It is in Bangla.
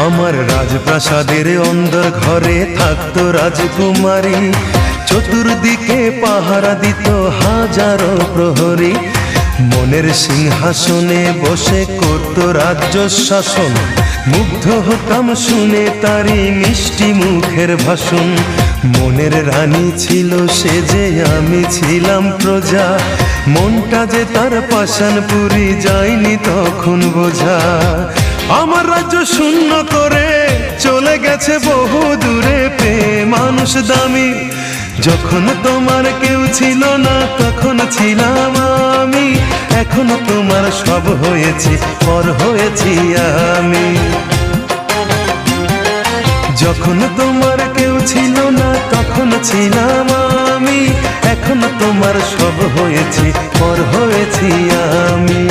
আমার রাজপ্রাসাদের অন্দর ঘরে থাকতো রাজকুমারী, চতুর্দিকে পাহারা দিত হাজারো প্রহরী। মনের সিংহাসনে বসে করত রাজ্য শাসন, মুগ্ধ হতাম শুনে তারি মিষ্টি মুখের ভাষণ। মনের রানী ছিল সে যে আমি ছিলাম প্রজা, মনটা যে তার পাষাণপুরী যায়নি তখন বোঝা। আমার রাজ্য শূন্য করে চলে গেছে বহু দূরে, পেয়ে মানুষ দামি। যখন তোমার কেউ ছিল না তখন ছিলাম আমি, এখন তোমার সব হয়েছি পর হয়েছি আমি। যখন তোমার কেউ ছিল না তখন ছিলাম আমি, এখন তোমার সব হয়েছি পর হয়েছি আমি।